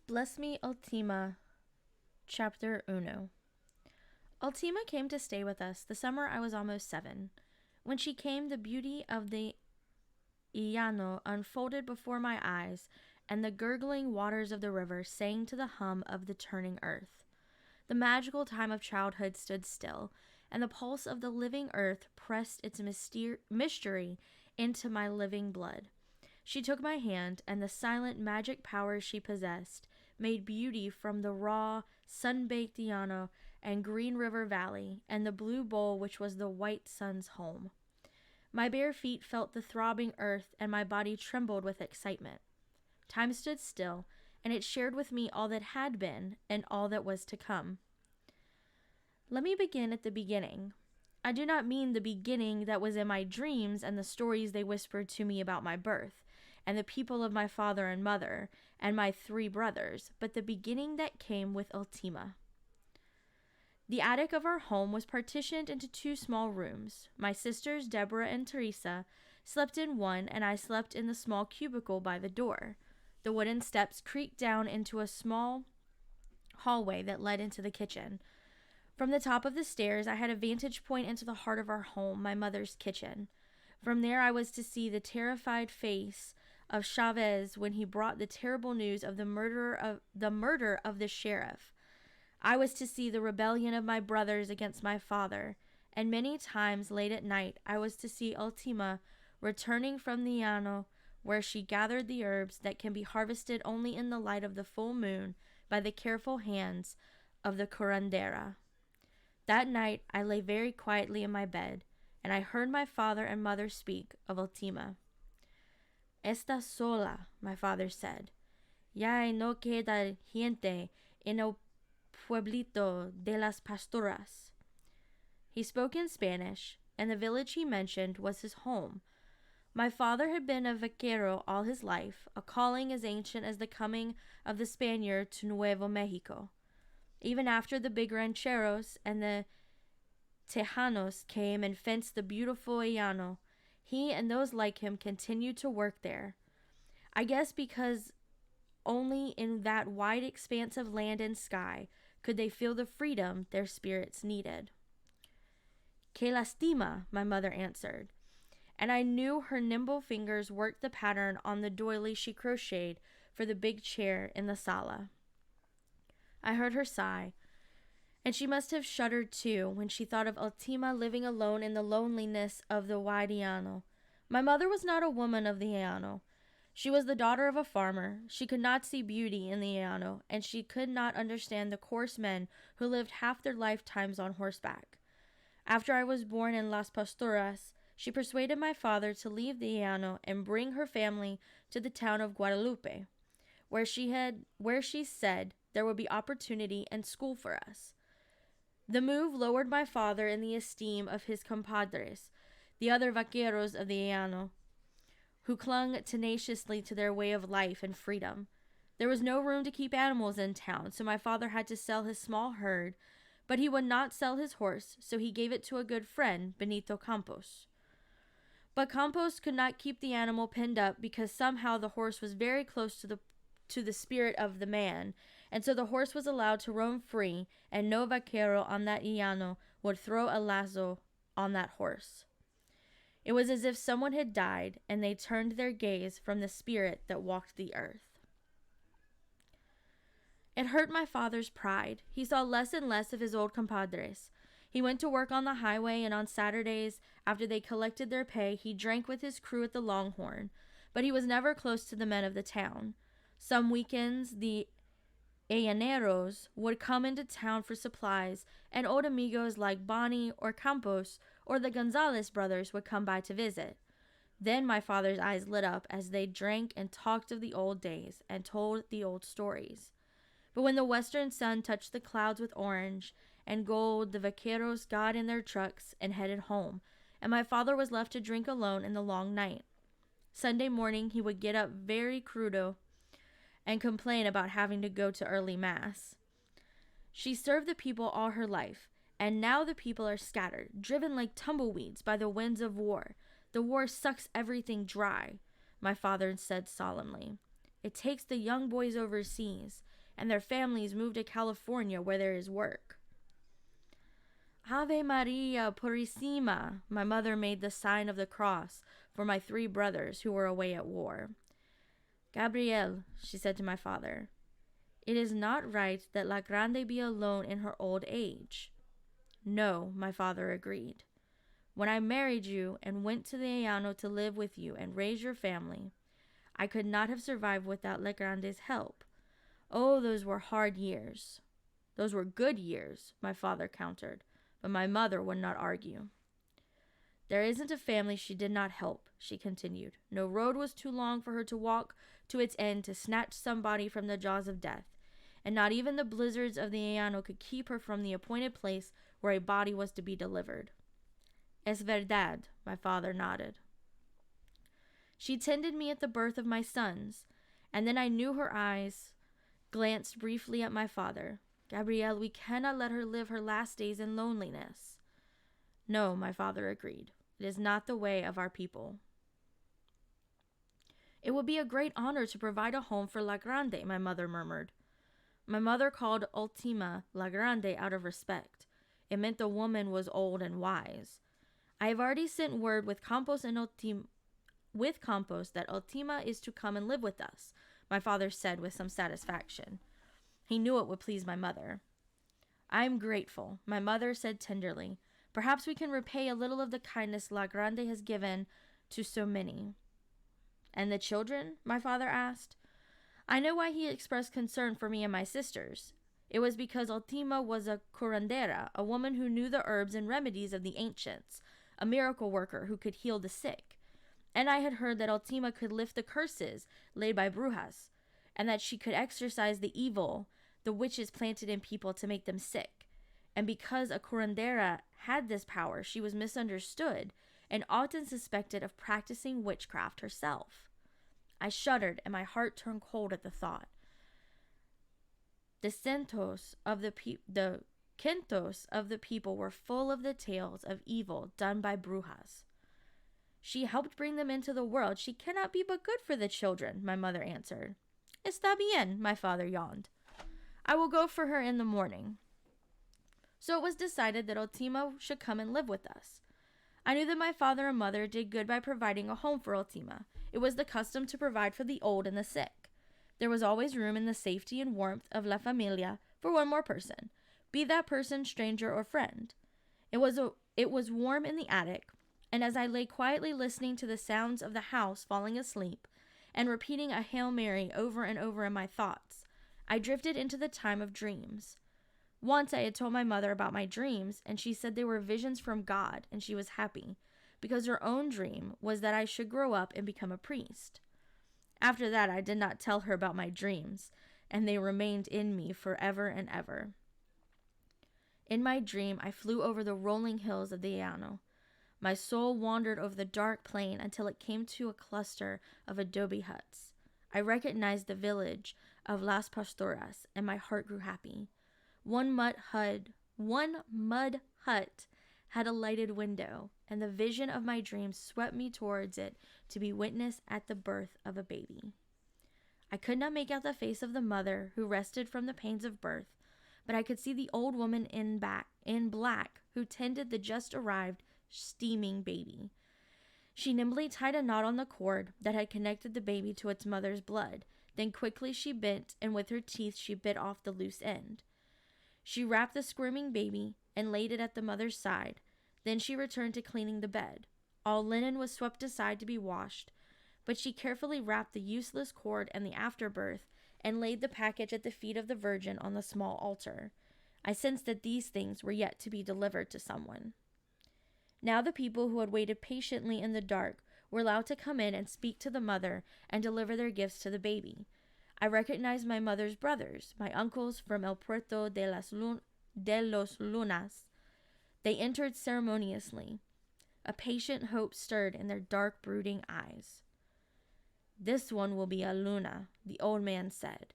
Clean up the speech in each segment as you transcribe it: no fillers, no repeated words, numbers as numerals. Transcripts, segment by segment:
Bless me, Ultima, Chapter Uno. Ultima came to stay with us the summer I was almost 7. When she came, the beauty of the Llano unfolded before my eyes, and the gurgling waters of the river sang to the hum of the turning earth. The magical time of childhood stood still, and the pulse of the living earth pressed its mystery into my living blood. She took my hand, and the silent magic powers she possessed made beauty from the raw, sun-baked Llano and Green River Valley, and the blue bowl which was the white sun's home. My bare feet felt the throbbing earth, and my body trembled with excitement. Time stood still, and it shared with me all that had been and all that was to come. Let me begin at the beginning. I do not mean the beginning that was in my dreams and the stories they whispered to me about my birth, and the people of my father and mother, and my 3 brothers, but the beginning that came with Ultima. The attic of our home was partitioned into 2 small rooms. My sisters, Deborah and Teresa, slept in one, and I slept in the small cubicle by the door. The wooden steps creaked down into a small hallway that led into the kitchen. From the top of the stairs, I had a vantage point into the heart of our home, my mother's kitchen. From there, I was to see the terrified face of Chavez when he brought the terrible news of the murder of the sheriff. I was to see the rebellion of my brothers against my father, and many times late at night, I was to see Ultima returning from the Llano, where she gathered the herbs that can be harvested only in the light of the full moon by the careful hands of the curandera. That night, I lay very quietly in my bed, and I heard my father and mother speak of Ultima. "Está sola," my father said. "Ya no queda gente en el pueblito de las pastoras." He spoke in Spanish, and the village he mentioned was his home. My father had been a vaquero all his life, a calling as ancient as the coming of the Spaniard to Nuevo Mexico. Even after the big rancheros and the Tejanos came and fenced the beautiful Llano, he and those like him continued to work there. I guess because only in that wide expanse of land and sky could they feel the freedom their spirits needed. "Que lastima," my mother answered, and I knew her nimble fingers worked the pattern on the doily she crocheted for the big chair in the sala. I heard her sigh, and she must have shuddered too when she thought of Ultima living alone in the loneliness of the wide Llano. My mother was not a woman of the Llano. She was the daughter of a farmer. She could not see beauty in the Llano, and she could not understand the coarse men who lived half their lifetimes on horseback. After I was born in Las Pastoras, she persuaded my father to leave the Llano and bring her family to the town of Guadalupe, where she said there would be opportunity and school for us. The move lowered my father in the esteem of his compadres, the other vaqueros of the Llano, who clung tenaciously to their way of life and freedom. There was no room to keep animals in town, so my father had to sell his small herd, but he would not sell his horse, so he gave it to a good friend, Benito Campos. But Campos could not keep the animal pinned up because somehow the horse was very close to the spirit of the man, and so the horse was allowed to roam free, and no vaquero on that Llano would throw a lazo on that horse. It was as if someone had died, and they turned their gaze from the spirit that walked the earth. It hurt my father's pride. He saw less and less of his old compadres. He went to work on the highway, and on Saturdays, after they collected their pay, he drank with his crew at the Longhorn, but he was never close to the men of the town. Some weekends, the Llaneros would come into town for supplies, and old amigos like Bonnie or Campos or the Gonzalez brothers would come by to visit. Then my father's eyes lit up as they drank and talked of the old days and told the old stories. But when the western sun touched the clouds with orange and gold, the vaqueros got in their trucks and headed home, and my father was left to drink alone in the long night. Sunday morning he would get up very crudo and complain about having to go to early mass. She served the people all her life, and now the people are scattered, driven like tumbleweeds by the winds of war. The war sucks everything dry, my father said solemnly. It takes the young boys overseas. and their families move to California where there is work. Ave Maria Purissima, my mother made the sign of the cross for my 3 brothers who were away at war. Gabriel, she said to my father, it is not right that La Grande be alone in her old age. No, my father agreed. When I married you and went to the Llano to live with you and raise your family, I could not have survived without La Grande's help. Oh, those were hard years. Those were good years, my father countered, but my mother would not argue. There isn't a family she did not help, she continued. No road was too long for her to walk to its end to snatch somebody from the jaws of death, and not even the blizzards of the Llano could keep her from the appointed place where a body was to be delivered. Es verdad, my father nodded. She tended me at the birth of my sons, and then I knew her eyes glanced briefly at my father. Gabriel, we cannot let her live her last days in loneliness. No, my father agreed. It is not the way of our people. It would be a great honor to provide a home for La Grande, my mother murmured. My mother called Ultima La Grande out of respect. It meant the woman was old and wise. I have already sent word with Campos that Ultima is to come and live with us, my father said with some satisfaction. He knew it would please my mother. I am grateful, my mother said tenderly. Perhaps we can repay a little of the kindness La Grande has given to so many. And the children? My father asked. I know why he expressed concern for me and my sisters. It was because Ultima was a curandera, a woman who knew the herbs and remedies of the ancients, a miracle worker who could heal the sick. And I had heard that Ultima could lift the curses laid by brujas, and that she could exorcise the evil the witches planted in people to make them sick. And because a curandera had this power, she was misunderstood and often suspected of practicing witchcraft herself. I shuddered, and my heart turned cold at the thought. The quintos of the people were full of the tales of evil done by brujas. She helped bring them into the world. She cannot be but good for the children, my mother answered. Está bien, my father yawned. I will go for her in the morning. So it was decided that Ultima should come and live with us. I knew that my father and mother did good by providing a home for Ultima. It was the custom to provide for the old and the sick. There was always room in the safety and warmth of La Familia for one more person, be that person stranger or friend. It was warm in the attic, and as I lay quietly listening to the sounds of the house falling asleep and repeating a Hail Mary over and over in my thoughts, I drifted into the time of dreams. Once I had told my mother about my dreams, and she said they were visions from God, and she was happy, because her own dream was that I should grow up and become a priest. After that, I did not tell her about my dreams, and they remained in me forever and ever. In my dream, I flew over the rolling hills of the Llano. My soul wandered over the dark plain until it came to a cluster of adobe huts. I recognized the village of Las Pastoras, and my heart grew happy. One mud hut had a lighted window, and the vision of my dreams swept me towards it to be witness at the birth of a baby. I could not make out the face of the mother who rested from the pains of birth, but I could see the old woman in black who tended the just arrived steaming baby. She nimbly tied a knot on the cord that had connected the baby to its mother's blood. Then quickly she bent, and with her teeth she bit off the loose end. She wrapped the squirming baby and laid it at the mother's side. Then she returned to cleaning the bed. All linen was swept aside to be washed, but she carefully wrapped the useless cord and the afterbirth and laid the package at the feet of the Virgin on the small altar. I sensed that these things were yet to be delivered to someone. Now the people who had waited patiently in the dark were allowed to come in and speak to the mother and deliver their gifts to the baby. I recognized my mother's brothers, my uncles from El Puerto de los Lunas. They entered ceremoniously. A patient hope stirred in their dark, brooding eyes. This one will be a Luna, the old man said.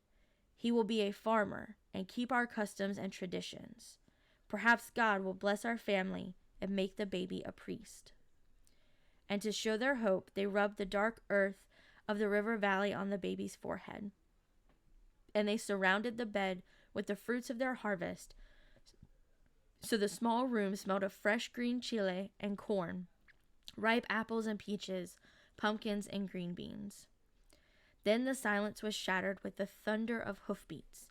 He will be a farmer and keep our customs and traditions. Perhaps God will bless our family and make the baby a priest. And to show their hope, they rubbed the dark earth of the river valley on the baby's forehead. they surrounded the bed with the fruits of their harvest. So the small room smelled of fresh green chile and corn, ripe apples and peaches, pumpkins and green beans. Then the silence was shattered with the thunder of hoofbeats.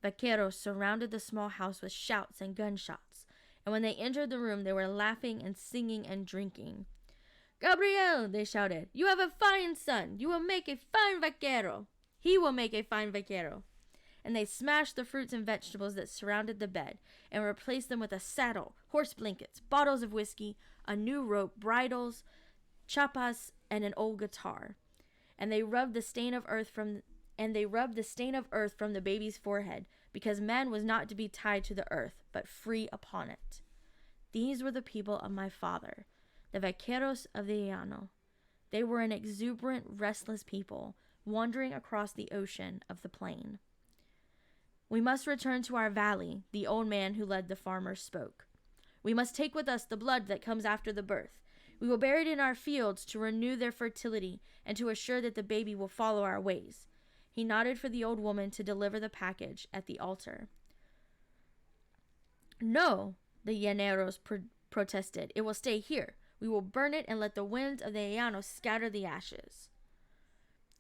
Vaqueros surrounded the small house with shouts and gunshots, and when they entered the room, they were laughing and singing and drinking. "Gabriel," they shouted, "you have a fine son. You will make a fine vaquero. He will make a fine vaquero." And they smashed the fruits and vegetables that surrounded the bed and replaced them with a saddle, horse blankets, bottles of whiskey, a new rope, bridles, chapas, and an old guitar. And they rubbed the stain of earth from the baby's forehead, because man was not to be tied to the earth, but free upon it. These were the people of my father, the vaqueros of the llano. They were an exuberant, restless people, wandering across the ocean of the plain. "We must return to our valley," the old man who led the farmers spoke. "We must take with us the blood that comes after the birth. We will bury it in our fields to renew their fertility and to assure that the baby will follow our ways." He nodded for the old woman to deliver the package at the altar. "No," the llaneros protested. "It will stay here. We will burn it and let the winds of the llano scatter the ashes."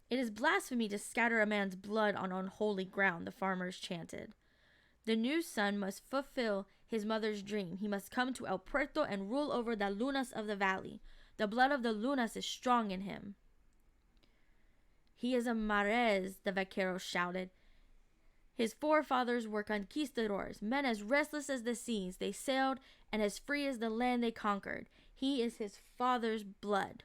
"It is blasphemy to scatter a man's blood on unholy ground," the farmers chanted. "The new son must fulfill his mother's dream. He must come to El Puerto and rule over the lunas of the valley. The blood of the lunas is strong in him." "He is a Marez," the vaqueros shouted. "His forefathers were conquistadors, men as restless as the seas they sailed and as free as the land they conquered. He is his father's blood."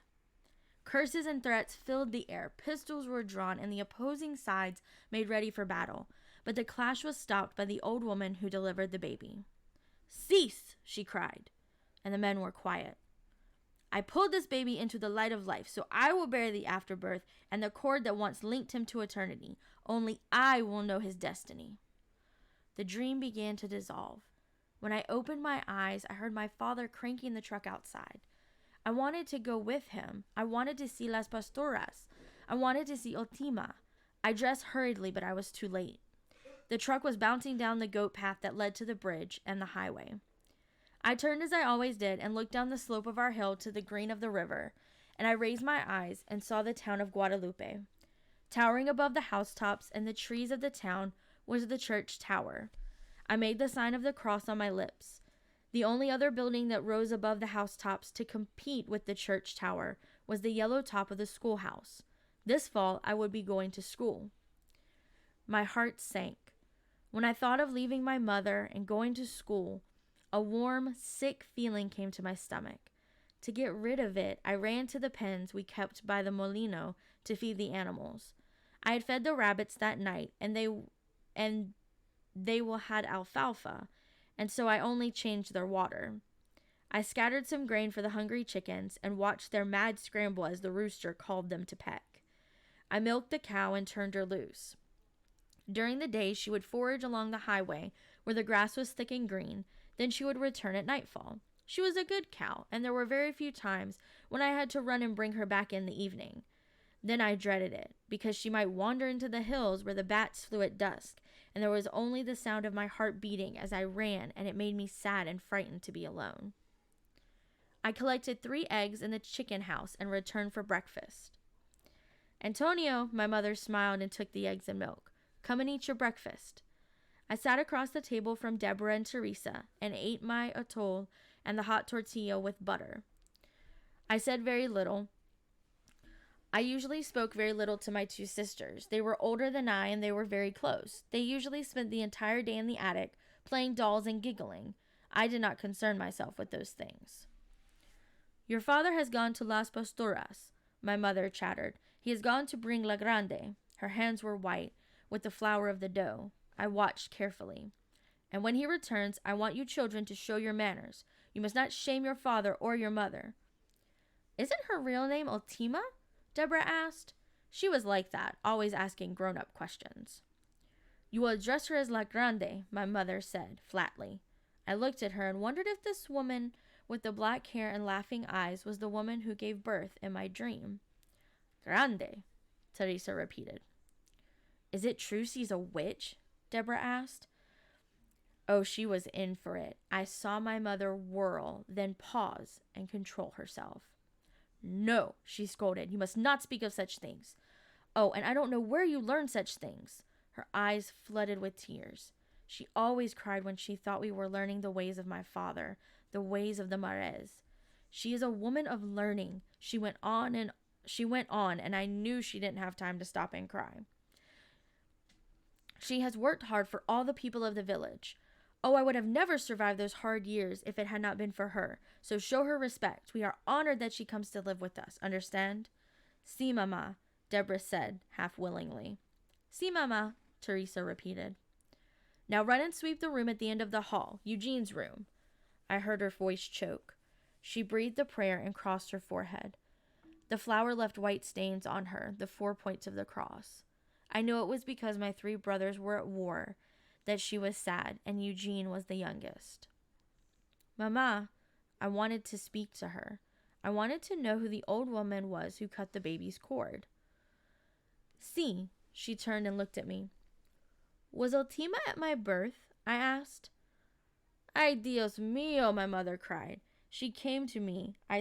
Curses and threats filled the air. Pistols were drawn, and the opposing sides made ready for battle. But the clash was stopped by the old woman who delivered the baby. "Cease!" she cried, and the men were quiet. "I pulled this baby into the light of life, so I will bear the afterbirth and the cord that once linked him to eternity. Only I will know his destiny." The dream began to dissolve. When I opened my eyes, I heard my father cranking the truck outside. I wanted to go with him. I wanted to see Las Pastoras. I wanted to see Ultima. I dressed hurriedly, but I was too late. The truck was bouncing down the goat path that led to the bridge and the highway. I turned as I always did and looked down the slope of our hill to the green of the river, and I raised my eyes and saw the town of Guadalupe. Towering above the housetops and the trees of the town was the church tower. I made the sign of the cross on my lips. The only other building that rose above the housetops to compete with the church tower was the yellow top of the schoolhouse. This fall, I would be going to school. My heart sank. When I thought of leaving my mother and going to school, a warm, sick feeling came to my stomach. To get rid of it, I ran to the pens we kept by the molino to feed the animals. I had fed the rabbits that night, and they will had alfalfa, and so I only changed their water. I scattered some grain for the hungry chickens and watched their mad scramble as the rooster called them to peck. I milked the cow and turned her loose. During the day, she would forage along the highway where the grass was thick and green. Then she would return at nightfall. She was a good cow, and there were very few times when I had to run and bring her back in the evening. Then I dreaded it, because she might wander into the hills where the bats flew at dusk, and there was only the sound of my heart beating as I ran, and it made me sad and frightened to be alone. I collected 3 eggs in the chicken house and returned for breakfast. "Antonio," my mother smiled and took the eggs and milk. "Come and eat your breakfast." I sat across the table from Deborah and Teresa and ate my atole and the hot tortilla with butter. I said very little. I usually spoke very little to my 2 sisters. They were older than I, and they were very close. They usually spent the entire day in the attic, playing dolls and giggling. I did not concern myself with those things. "Your father has gone to Las Pastoras," my mother chattered. "He has gone to bring La Grande." Her hands were white, with the flour of the dough. I watched carefully. "And when he returns, I want you children to show your manners. You must not shame your father or your mother." "Isn't her real name Ultima?" Deborah asked. She was like that, always asking grown-up questions. "You will address her as La Grande," my mother said, flatly. I looked at her and wondered if this woman with the black hair and laughing eyes was the woman who gave birth in my dream. "Grande," Teresa repeated. Is it true she's a witch? Deborah asked. Oh, she was in for it. I saw my mother whirl, then pause and control herself. No, she scolded. You must not speak of such things. Oh, and I don't know where you learned such things. Her eyes flooded with tears. She always cried when she thought we were learning the ways of my father, the ways of the Mares. She is a woman of learning. She went on, and I knew she didn't have time to stop and cry. She has worked hard for all the people of the village. Oh, I would have never survived those hard years if it had not been for her. So show her respect. We are honored that she comes to live with us. Understand? Si, Mama, Deborah said, half willingly. Si, Mama, Teresa repeated. Now run and sweep the room at the end of the hall, Eugene's room. I heard her voice choke. She breathed a prayer and crossed her forehead. The flour left white stains on her, the 4 points of the cross. I knew it was because my 3 brothers were at war that she was sad, and Eugene was the youngest. Mama, I wanted to speak to her. I wanted to know who the old woman was who cut the baby's cord. See, she turned and looked at me. Was Ultima at my birth? I asked. Ay, Dios mío, my mother cried. She came to me where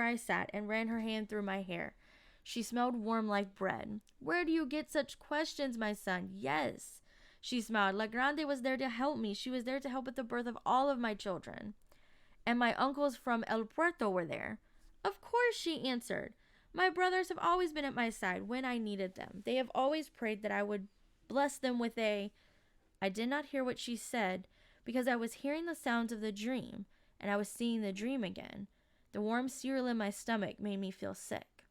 I sat and ran her hand through my hair. She smelled warm like bread. Where do you get such questions, my son? Yes. She smiled. La Grande was there to help me. She was there to help at the birth of all of my children. And my uncles from El Puerto were there. Of course, she answered. My brothers have always been at my side when I needed them. They have always prayed that I would bless them with a... I did not hear what she said because I was hearing the sounds of the dream, and I was seeing the dream again. The warm cereal in my stomach made me feel sick.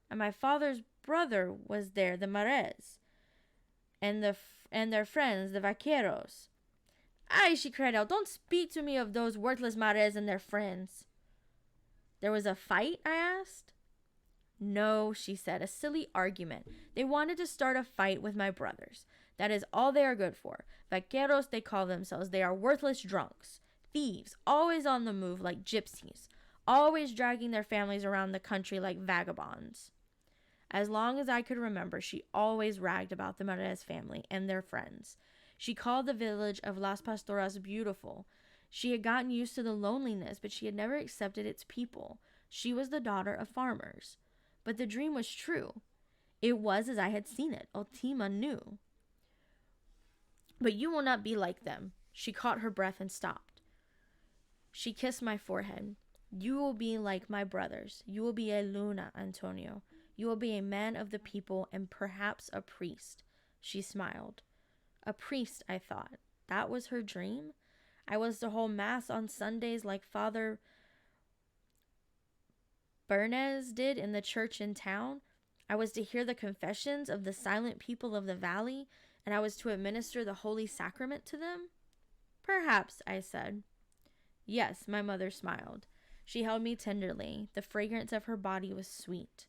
And my father's brother was there, the Mares, and their friends, the Vaqueros. Ay, she cried out, don't speak to me of those worthless Mares and their friends. There was a fight, I asked. No, she said, a silly argument. They wanted to start a fight with my brothers. That is all they are good for. Vaqueros, they call themselves. They are worthless drunks. Thieves, always on the move like gypsies. Always dragging their families around the country like vagabonds. As long as I could remember, she always ragged about the Mares family and their friends. She called the village of Las Pastoras beautiful. She had gotten used to the loneliness, but she had never accepted its people. She was the daughter of farmers. But the dream was true. It was as I had seen it. Ultima knew. But you will not be like them. She caught her breath and stopped. She kissed my forehead. You will be like my brothers. You will be a Luna, Antonio. You will be a man of the people and perhaps a priest. She smiled. A priest, I thought. That was her dream? I was to hold mass on Sundays like Father Bernes did in the church in town. I was to hear the confessions of the silent people of the valley, and I was to administer the Holy Sacrament to them? Perhaps, I said. Yes, my mother smiled. She held me tenderly. The fragrance of her body was sweet.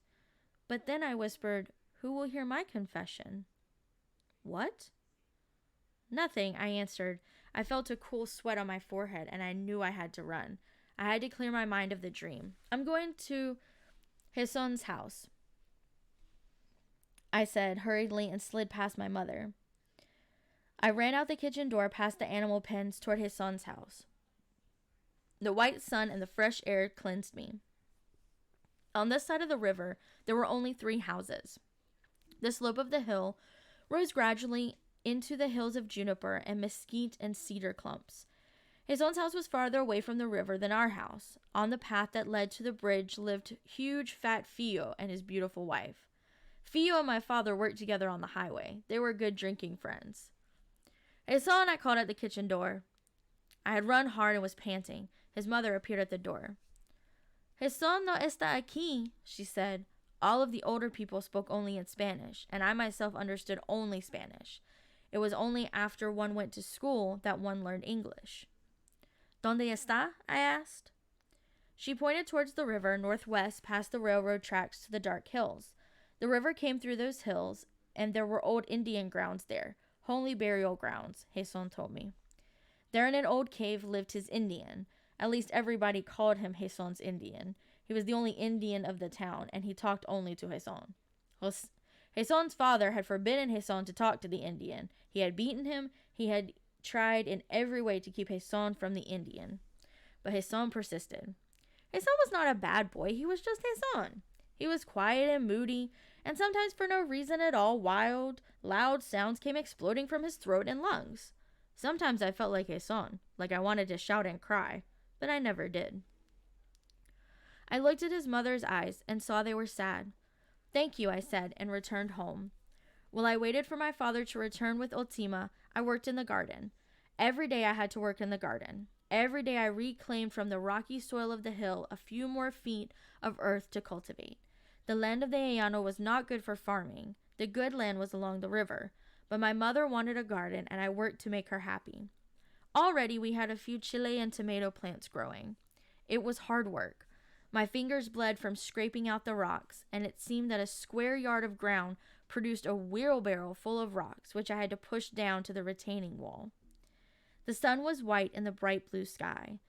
But then I whispered, who will hear my confession? What? Nothing, I answered. I felt a cool sweat on my forehead, and I knew I had to run. I had to clear my mind of the dream. I'm going to Heson's house, I said hurriedly and slid past my mother. I ran out the kitchen door past the animal pens toward Heson's house. The white sun and the fresh air cleansed me. On this side of the river, there were only 3 houses. The slope of the hill rose gradually into the hills of juniper and mesquite and cedar clumps. His own house was farther away from the river than our house. On the path that led to the bridge lived huge fat Fio and his beautiful wife. Fio and my father worked together on the highway. They were good drinking friends. Hesón, I called at the kitchen door. I had run hard and was panting. His mother appeared at the door. Hesón no está aquí, she said. All of the older people spoke only in Spanish, and I myself understood only Spanish. It was only after one went to school that one learned English. ¿Dónde está? I asked. She pointed towards the river, northwest, past the railroad tracks to the dark hills. The river came through those hills, and there were old Indian grounds there, holy burial grounds, Hesón told me. There in an old cave lived his Indian. At least everybody called him Hesón's Indian. He was the only Indian of the town, and he talked only to Hesón. Jason's father had forbidden Jason to talk to the Indian. He had beaten him. He had tried in every way to keep Jason from the Indian. But Jason persisted. Jason was not a bad boy. He was just Jason. He was quiet and moody, and sometimes for no reason at all, wild, loud sounds came exploding from his throat and lungs. Sometimes I felt like Jason, like I wanted to shout and cry, but I never did. I looked at his mother's eyes and saw they were sad. Thank you, I said, and returned home. While I waited for my father to return with Ultima, I worked in the garden. Every day I had to work in the garden. Every day I reclaimed from the rocky soil of the hill a few more feet of earth to cultivate. The land of the Llano was not good for farming. The good land was along the river. But my mother wanted a garden, and I worked to make her happy. Already we had a few chile and tomato plants growing. It was hard work. My fingers bled from scraping out the rocks, and it seemed that a square yard of ground produced a wheelbarrow full of rocks, which I had to push down to the retaining wall. The sun was white in the bright blue sky.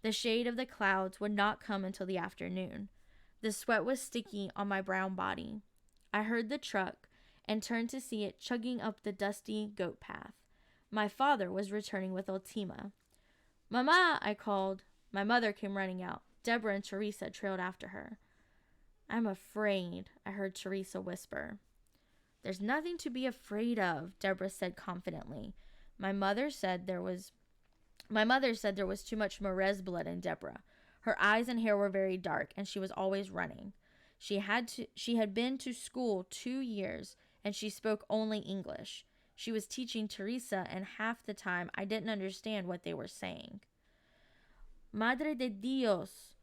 The shade of the clouds would not come until the afternoon. The sweat was sticky on my brown body. I heard the truck and turned to see it chugging up the dusty goat path. My father was returning with Ultima. "Mama," I called. My mother came running out. Deborah and Teresa trailed after her. "I'm afraid," I heard Teresa whisper. "There's nothing to be afraid of," Deborah said confidently. My mother said there was too much Morez blood in Deborah. Her eyes and hair were very dark, and she was always running. She had been to school 2 years, and she spoke only English. She was teaching Teresa, and half the time I didn't understand what they were saying. "Madre de Dios!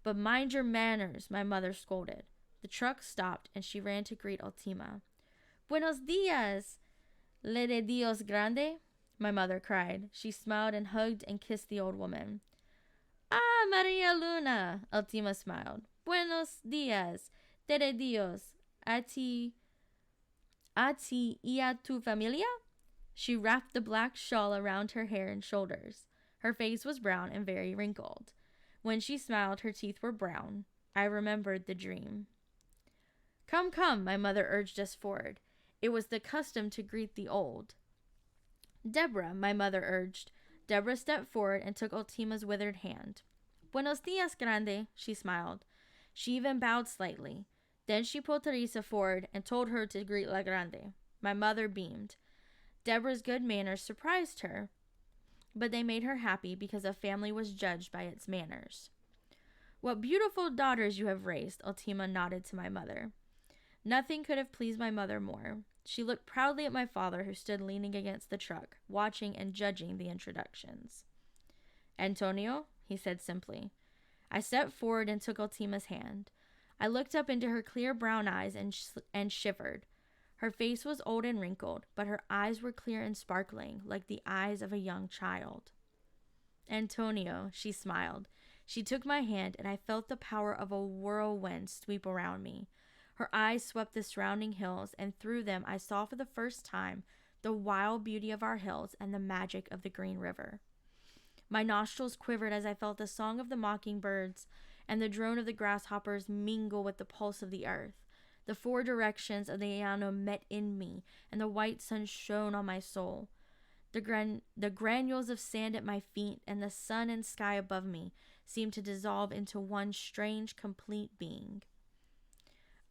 But mind your manners," my mother scolded. The truck stopped, and she ran to greet Ultima. "Buenos dias, le de Dios grande," my mother cried. She smiled and hugged and kissed the old woman. "Ah, Maria Luna," Ultima smiled. "Buenos dias, de Dios, a ti y a tu familia?" She wrapped the black shawl around her hair and shoulders. Her face was brown and very wrinkled. When she smiled, her teeth were brown. I remembered the dream. "Come, come," my mother urged us forward. It was the custom to greet the old. "Deborah," my mother urged. Deborah stepped forward and took Ultima's withered hand. "Buenos dias, grande," she smiled. She even bowed slightly. Then she pulled Teresa forward and told her to greet La Grande. My mother beamed. Deborah's good manners surprised her, but they made her happy because a family was judged by its manners. "What beautiful daughters you have raised," Ultima nodded to my mother. Nothing could have pleased my mother more. She looked proudly at my father, who stood leaning against the truck, watching and judging the introductions. "Antonio," he said simply. I stepped forward and took Ultima's hand. I looked up into her clear brown eyes and shivered. Her face was old and wrinkled, but her eyes were clear and sparkling, like the eyes of a young child. "Antonio," she smiled. She took my hand, and I felt the power of a whirlwind sweep around me. Her eyes swept the surrounding hills, and through them I saw for the first time the wild beauty of our hills and the magic of the Green River. My nostrils quivered as I felt the song of the mockingbirds and the drone of the grasshoppers mingle with the pulse of the earth. The 4 directions of the Llano met in me, and the white sun shone on my soul. The granules of sand at my feet and the sun and sky above me seemed to dissolve into one strange, complete being.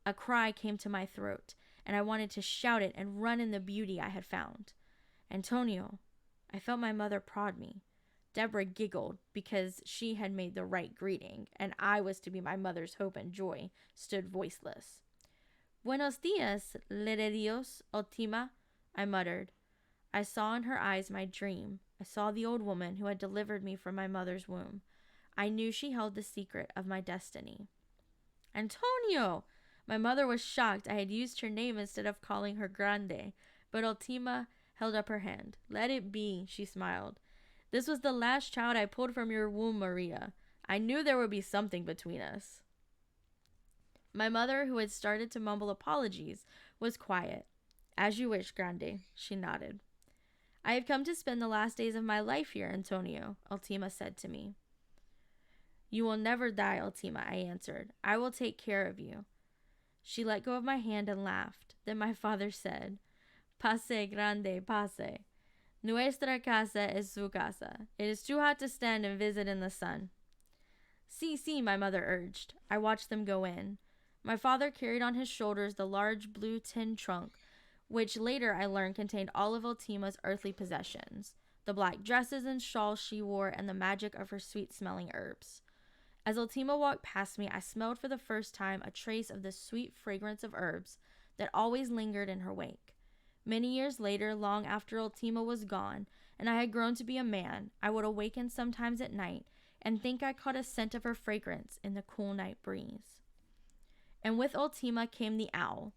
A cry came to my throat, and I wanted to shout it and run in the beauty I had found. "Antonio," I felt my mother prod me. Deborah giggled because she had made the right greeting, and I was to be my mother's hope and joy, stood voiceless. "Buenos dias, le de Dios, Ultima," I muttered. I saw in her eyes my dream. I saw the old woman who had delivered me from my mother's womb. I knew she held the secret of my destiny. "Antonio!" My mother was shocked I had used her name instead of calling her Grande, but Ultima held up her hand. "Let it be," she smiled. "This was the last child I pulled from your womb, Maria. I knew there would be something between us." My mother, who had started to mumble apologies, was quiet. "As you wish, Grande," she nodded. "I have come to spend the last days of my life here, Antonio," Ultima said to me. "You will never die, Ultima," I answered. "I will take care of you." She let go of my hand and laughed. Then my father said, Pase, grande, pase. Nuestra casa es su casa. It is too hot to stand and visit in the sun. See, my mother urged. I watched them go in. My father carried on his shoulders the large blue tin trunk, which later I learned contained all of Ultima's earthly possessions, the black dresses and shawls she wore, and the magic of her sweet-smelling herbs. As Ultima walked past me, I smelled for the first time a trace of the sweet fragrance of herbs that always lingered in her wake. Many years later, long after Ultima was gone, and I had grown to be a man, I would awaken sometimes at night and think I caught a scent of her fragrance in the cool night breeze. And with Ultima came the owl.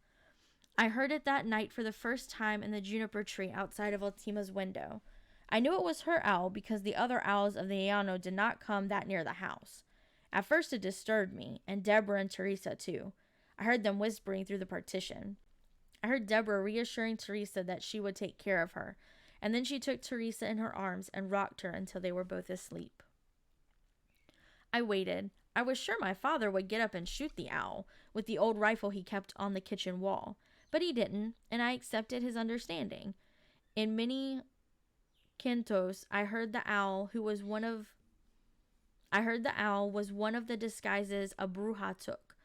I heard it that night for the first time in the juniper tree outside of Ultima's window. I knew it was her owl because the other owls of the Llano did not come that near the house. At first it disturbed me, and Deborah and Teresa too. I heard them whispering through the partition. I heard Deborah reassuring Teresa that she would take care of her, and then she took Teresa in her arms and rocked her until they were both asleep. I waited. I was sure my father would get up and shoot the owl with the old rifle he kept on the kitchen wall, but he didn't, and I accepted his understanding. In many quintos, I heard the owl was one of the disguises a bruja took,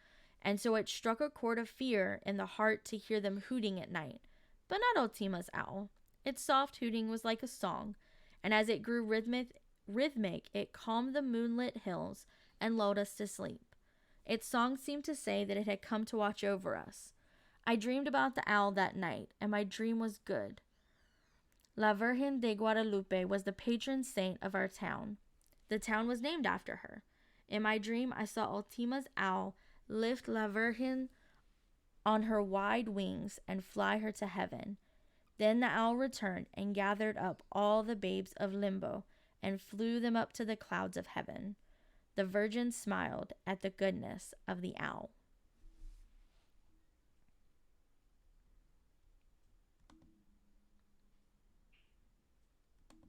and so it struck a chord of fear in the heart to hear them hooting at night. But not Ultima's owl. Its soft hooting was like a song, and as it grew rhythmic, it calmed the moonlit hills and lulled us to sleep. Its song seemed to say that it had come to watch over us. I dreamed about the owl that night, and my dream was good. La Virgen de Guadalupe was the patron saint of our town. The town was named after her. In my dream, I saw Ultima's owl lift La Virgen on her wide wings and fly her to heaven. Then the owl returned and gathered up all the babes of limbo and flew them up to the clouds of heaven. The Virgin smiled at the goodness of the owl.